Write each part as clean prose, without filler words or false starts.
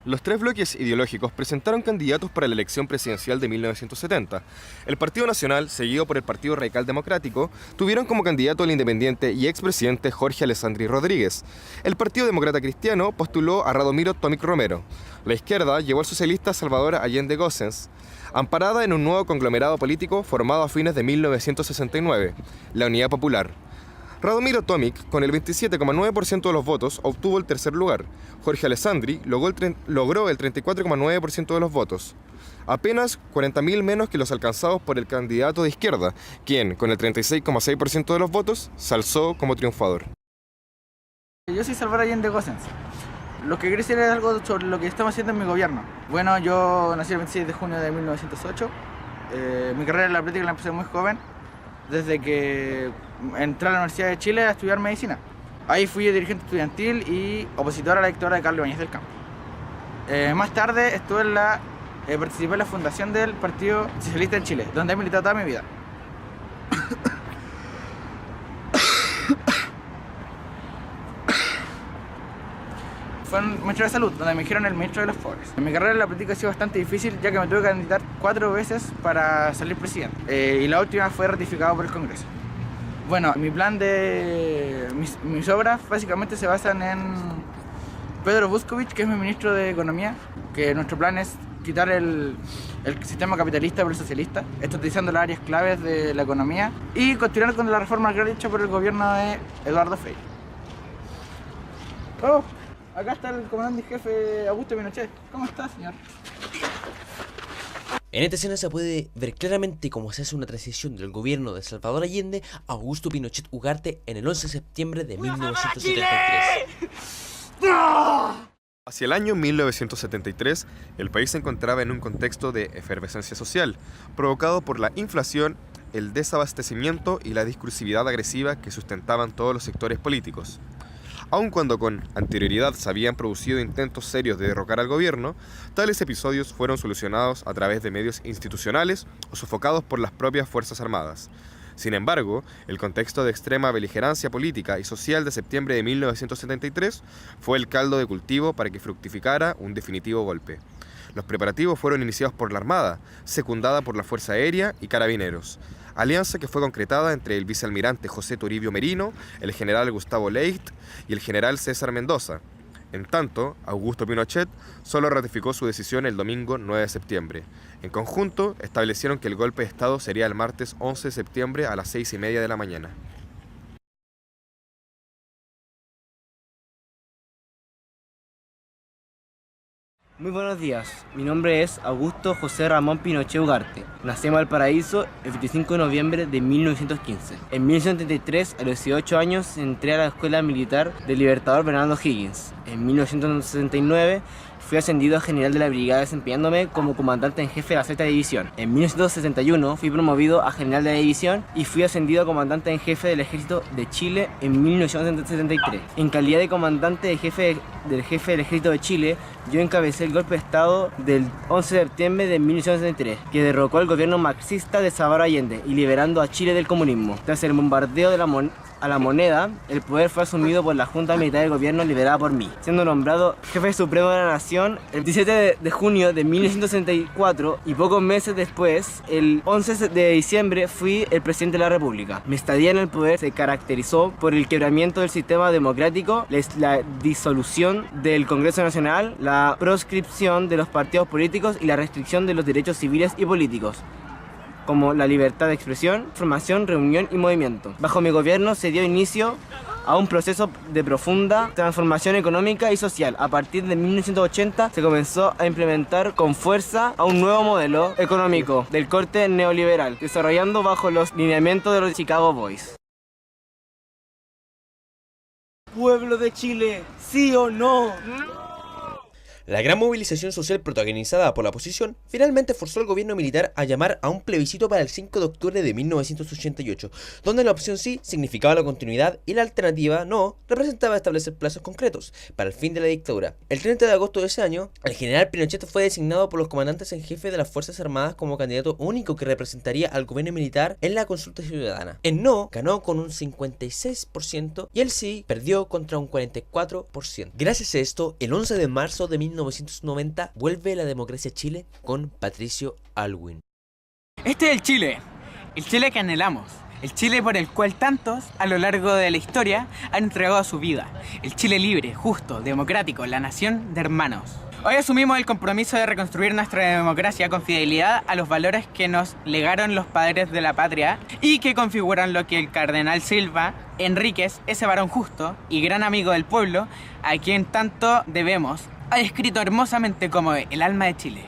Los tres bloques ideológicos presentaron candidatos para la elección presidencial de 1970. El Partido Nacional, seguido por el Partido Radical Democrático, tuvieron como candidato al independiente y expresidente Jorge Alessandri Rodríguez. El Partido Demócrata Cristiano postuló a Radomiro Tomic Romero. La izquierda llevó al socialista Salvador Allende Gossens, amparada en un nuevo conglomerado político formado a fines de 1969, la Unidad Popular. Radomiro Tomic, con el 27,9% de los votos, obtuvo el tercer lugar. Jorge Alessandri logró el 34,9% de los votos, apenas 40.000 menos que los alcanzados por el candidato de izquierda, quien, con el 36,6% de los votos, se alzó como triunfador. Yo soy Salvador Allende Gossens. Lo que quería decir es algo sobre lo que estamos haciendo en mi gobierno. Bueno, yo nací el 26 de junio de 1908. Mi carrera en la política la empecé muy joven, desde que entré a la Universidad de Chile a estudiar medicina. Ahí fui dirigente estudiantil y opositor a la dictadura de Carlos Ibáñez del Campo. Más tarde participé en la fundación del Partido Socialista en Chile, donde he militado toda mi vida. Fue en el Ministerio de Salud, donde me dijeron el ministro de los pobres. Mi carrera en la política ha sido bastante difícil, ya que me tuve que candidatar 4 veces para salir presidente. Y la última fue ratificada por el Congreso. Bueno, mi plan de... Mis obras básicamente se basan en Pedro Vuskovic, que es mi ministro de Economía, que nuestro plan es quitar el sistema capitalista por el socialista, estatizando las áreas claves de la economía, y continuar con la reforma agraria hecha por el gobierno de Eduardo Frei. Oh, acá está el comandante en jefe Augusto Pinochet. ¿Cómo está, señor? En esta escena se puede ver claramente cómo se hace una transición del gobierno de Salvador Allende a Augusto Pinochet Ugarte en el 11 de septiembre de 1973. Hacia el año 1973, el país se encontraba en un contexto de efervescencia social, provocado por la inflación, el desabastecimiento y la discursividad agresiva que sustentaban todos los sectores políticos. Aun cuando con anterioridad se habían producido intentos serios de derrocar al gobierno, tales episodios fueron solucionados a través de medios institucionales o sofocados por las propias Fuerzas Armadas. Sin embargo, el contexto de extrema beligerancia política y social de septiembre de 1973 fue el caldo de cultivo para que fructificara un definitivo golpe. Los preparativos fueron iniciados por la Armada, secundada por la Fuerza Aérea y Carabineros, alianza que fue concretada entre el vicealmirante José Toribio Merino, el general Gustavo Leicht y el general César Mendoza. En tanto, Augusto Pinochet solo ratificó su decisión el domingo 9 de septiembre. En conjunto, establecieron que el golpe de Estado sería el martes 11 de septiembre a las 6:30 de la mañana. Muy buenos días, mi nombre es Augusto José Ramón Pinochet Ugarte. Nací en Valparaíso el 25 de noviembre de 1915. En 1973, a los 18 años, entré a la Escuela Militar del Libertador Bernardo Higgins. En 1969, fui ascendido a general de la brigada desempeñándome como comandante en jefe de la 6ª división. En 1971 fui promovido a general de la división y fui ascendido a comandante en jefe del ejército de Chile en 1973. En calidad de comandante del jefe del ejército de Chile, yo encabecé el golpe de Estado del 11 de septiembre de 1973, que derrocó al gobierno marxista de Salvador Allende y liberando a Chile del comunismo. Tras el bombardeo de a la moneda, el poder fue asumido por la Junta Militar del Gobierno liderada por mí, siendo nombrado jefe supremo de la nación el 17 de junio de 1964 y pocos meses después, el 11 de diciembre, fui el presidente de la República. Mi estadía en el poder se caracterizó por el quebramiento del sistema democrático, la disolución del Congreso Nacional, la proscripción de los partidos políticos y la restricción de los derechos civiles y políticos, como la libertad de expresión, formación, reunión y movimiento. Bajo mi gobierno se dio inicio a un proceso de profunda transformación económica y social. A partir de 1980 se comenzó a implementar con fuerza a un nuevo modelo económico del corte neoliberal, desarrollando bajo los lineamientos de los Chicago Boys. Pueblo de Chile, ¿sí o no? La gran movilización social protagonizada por la oposición finalmente forzó al gobierno militar a llamar a un plebiscito para el 5 de octubre de 1988, donde la opción sí significaba la continuidad y la alternativa no representaba establecer plazos concretos para el fin de la dictadura. El 30 de agosto de ese año, el general Pinochet fue designado por los comandantes en jefe de las Fuerzas Armadas como candidato único que representaría al gobierno militar en la consulta ciudadana. El no ganó con un 56% y el sí perdió contra un 44%. Gracias a esto, el 11 de marzo de 1990 vuelve la democracia a Chile con Patricio Aylwin. Este es el Chile que anhelamos, el Chile por el cual tantos a lo largo de la historia han entregado su vida, el Chile libre, justo, democrático, la nación de hermanos. Hoy asumimos el compromiso de reconstruir nuestra democracia con fidelidad a los valores que nos legaron los padres de la patria y que configuran lo que el cardenal Silva Enríquez, ese varón justo y gran amigo del pueblo, a quien tanto debemos, ha descrito hermosamente como el alma de Chile.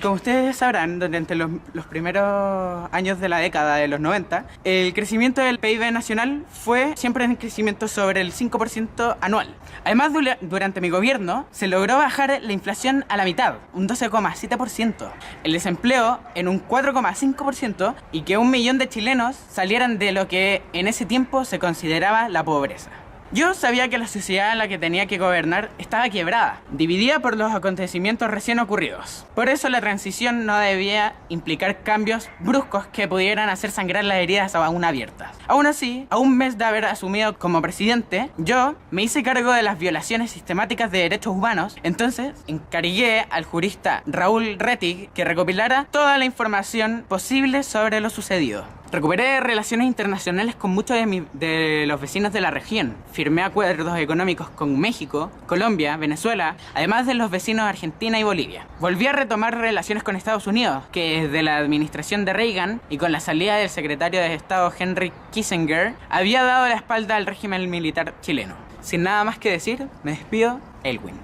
Como ustedes sabrán, durante los primeros años de la década de los 90, el crecimiento del PIB nacional fue siempre en crecimiento sobre el 5% anual. Además, durante mi gobierno se logró bajar la inflación a la mitad, un 12,7%, el desempleo en un 4,5% y que 1 millón de chilenos salieran de lo que en ese tiempo se consideraba la pobreza. Yo sabía que la sociedad en la que tenía que gobernar estaba quebrada, dividida por los acontecimientos recién ocurridos. Por eso la transición no debía implicar cambios bruscos que pudieran hacer sangrar las heridas aún abiertas. Aún así, a un mes de haber asumido como presidente, yo me hice cargo de las violaciones sistemáticas de derechos humanos. Entonces, encargué al jurista Raúl Rettig que recopilara toda la información posible sobre lo sucedido. Recuperé relaciones internacionales con muchos de los vecinos de la región. Firmé acuerdos económicos con México, Colombia, Venezuela, además de los vecinos Argentina y Bolivia. Volví a retomar relaciones con Estados Unidos, que desde la administración de Reagan y con la salida del secretario de Estado Henry Kissinger, había dado la espalda al régimen militar chileno. Sin nada más que decir, me despido, Aylwin.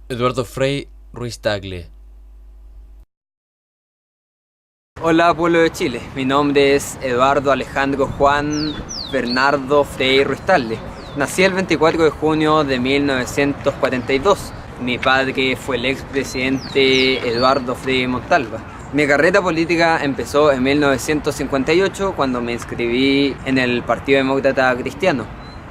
Eduardo Frei Ruiz Tagle. Hola pueblo de Chile, mi nombre es Eduardo Alejandro Juan Bernardo Frei Ruiz Tagle. Nací el 24 de junio de 1942. Mi padre fue el expresidente Eduardo Frei Montalva. Mi carrera política empezó en 1958 cuando me inscribí en el Partido Demócrata Cristiano.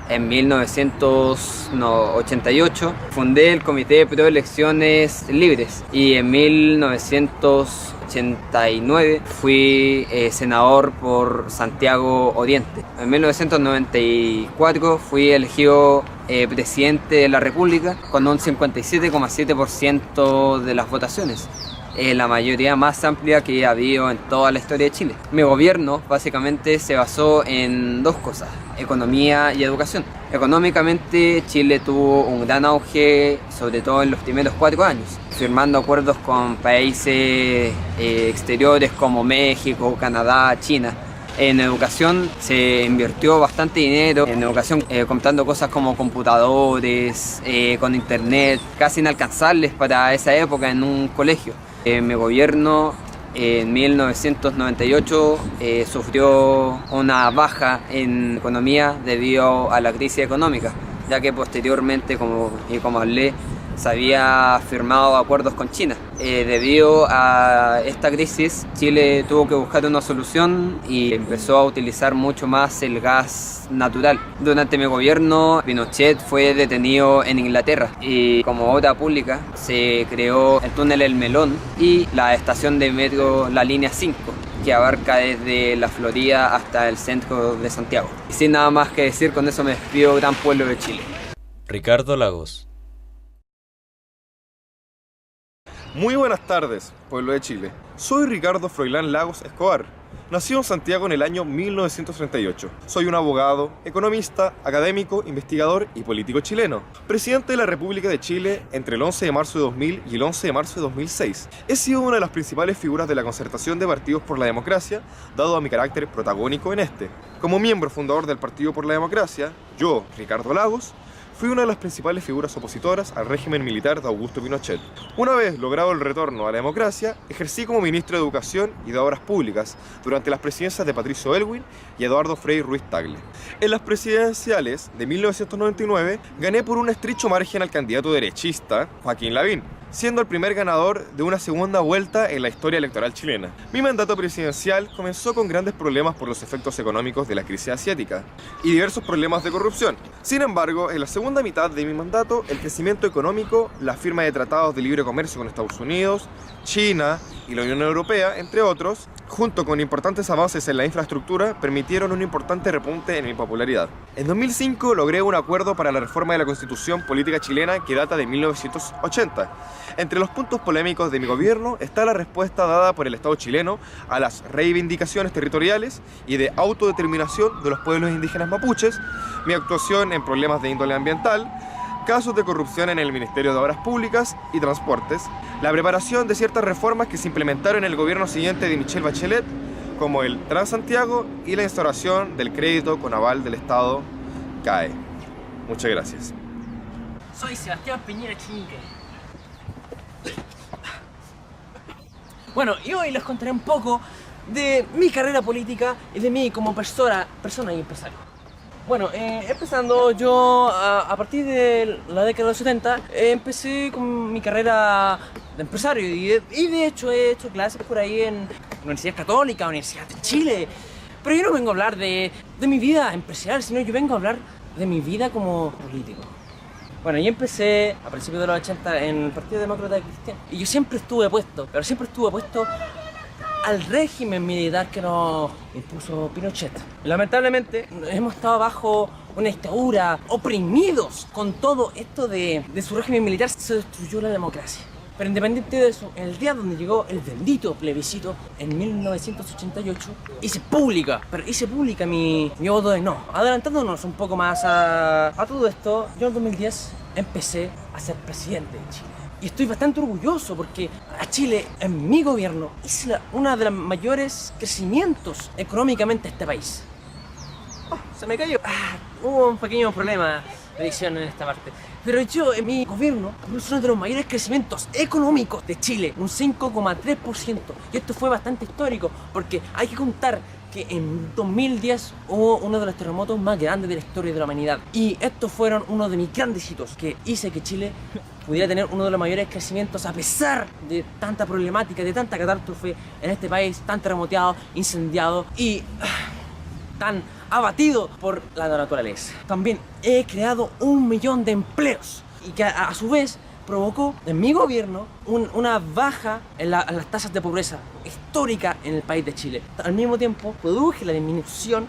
En 1988 fundé el Comité Pro Elecciones Libres y en 1989 fui senador por Santiago Oriente. En 1994 fui elegido presidente de la República con un 57,7% de las votaciones. La mayoría más amplia que ha habido en toda la historia de Chile. Mi gobierno básicamente se basó en dos cosas: economía y educación. Económicamente Chile tuvo un gran auge, sobre todo en los primeros 4 años, firmando acuerdos con países exteriores como México, Canadá, China. En educación se invirtió bastante dinero, en educación comprando cosas como computadores, con internet, casi inalcanzables para esa época en un colegio. Mi gobierno en 1998 sufrió una baja en economía debido a la crisis económica, ya que posteriormente, como hablé, se había firmado acuerdos con China. Debido a esta crisis, Chile tuvo que buscar una solución y empezó a utilizar mucho más el gas natural. Durante mi gobierno, Pinochet fue detenido en Inglaterra y como obra pública se creó el túnel El Melón y la estación de metro La Línea 5, que abarca desde la Florida hasta el centro de Santiago. Y sin nada más que decir, con eso me despido, gran pueblo de Chile. Ricardo Lagos. Muy buenas tardes, pueblo de Chile. Soy Ricardo Froilán Lagos Escobar. Nací en Santiago en el año 1938. Soy un abogado, economista, académico, investigador y político chileno. Presidente de la República de Chile entre el 11 de marzo de 2000 y el 11 de marzo de 2006. He sido una de las principales figuras de la concertación de partidos por la democracia, dado a mi carácter protagónico en este. Como miembro fundador del Partido por la Democracia, yo, Ricardo Lagos, fui una de las principales figuras opositoras al régimen militar de Augusto Pinochet. Una vez logrado el retorno a la democracia, ejercí como ministro de Educación y de Obras Públicas durante las presidencias de Patricio Aylwin y Eduardo Frei Ruiz Tagle. En las presidenciales de 1999 gané por un estrecho margen al candidato derechista Joaquín Lavín. siendo el primer ganador de una segunda vuelta en la historia electoral chilena. Mi mandato presidencial comenzó con grandes problemas por los efectos económicos de la crisis asiática y diversos problemas de corrupción. Sin embargo, en la segunda mitad de mi mandato, el crecimiento económico, la firma de tratados de libre comercio con Estados Unidos, China y la Unión Europea, entre otros, junto con importantes avances en la infraestructura, permitieron un importante repunte en mi popularidad. En 2005 logré un acuerdo para la reforma de la Constitución política chilena que data de 1980. Entre los puntos polémicos de mi gobierno está la respuesta dada por el Estado chileno a las reivindicaciones territoriales y de autodeterminación de los pueblos indígenas mapuches, mi actuación en problemas de índole ambiental, casos de corrupción en el Ministerio de Obras Públicas y Transportes, la preparación de ciertas reformas que se implementaron en el gobierno siguiente de Michelle Bachelet, como el Transantiago y la instauración del crédito con aval del Estado CAE. Muchas gracias. Soy Sebastián Piñera Chinque. Bueno, y hoy les contaré un poco de mi carrera política y de mí como persona y empresario. Bueno, empezando yo a partir de la década de los 70, empecé con mi carrera de empresario y de hecho he hecho clases por ahí en Universidad Católica, Universidad de Chile. Pero yo no vengo a hablar de mi vida empresarial, sino yo vengo a hablar de mi vida como político. Bueno, yo empecé a principios de los 80 en el Partido Demócrata Cristiano y yo siempre estuve opuesto, al régimen militar que nos impuso Pinochet. Lamentablemente hemos estado bajo una dictadura, oprimidos con todo esto de su régimen militar. Se destruyó la democracia. Pero independiente de eso, el día donde llegó el bendito plebiscito en 1988, hice pública mi voto de no. Adelantándonos un poco más a todo esto, yo en 2010 empecé a ser presidente de Chile. Y estoy bastante orgulloso porque a Chile, en mi gobierno, hice uno de los mayores crecimientos económicamente de este país. Oh, se me cayó. Hubo un pequeño problema de edición en esta parte. Pero yo, en mi gobierno, es uno de los mayores crecimientos económicos de Chile, un 5,3%. Y esto fue bastante histórico porque hay que contar que en 2010 hubo uno de los terremotos más grandes de la historia de la humanidad. Y estos fueron uno de mis grandes hitos que hice que Chile pudiera tener uno de los mayores crecimientos a pesar de tanta problemática, de tanta catástrofe en este país, tan terremoteado, incendiado y tan abatido por la naturaleza. También he creado 1 millón de empleos y que a su vez provocó en mi gobierno una baja en las tasas de pobreza histórica en el país de Chile. Al mismo tiempo produje la disminución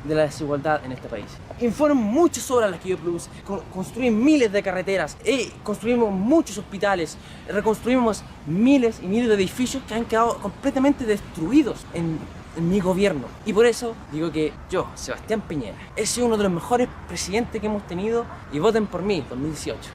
de la desigualdad en este país. Y fueron muchas obras las que yo produje. Construí miles de carreteras, construimos muchos hospitales, reconstruimos miles y miles de edificios que han quedado completamente destruidos en mi gobierno. Y por eso digo que yo, Sebastián Piñera, he sido uno de los mejores presidentes que hemos tenido y voten por mí 2018.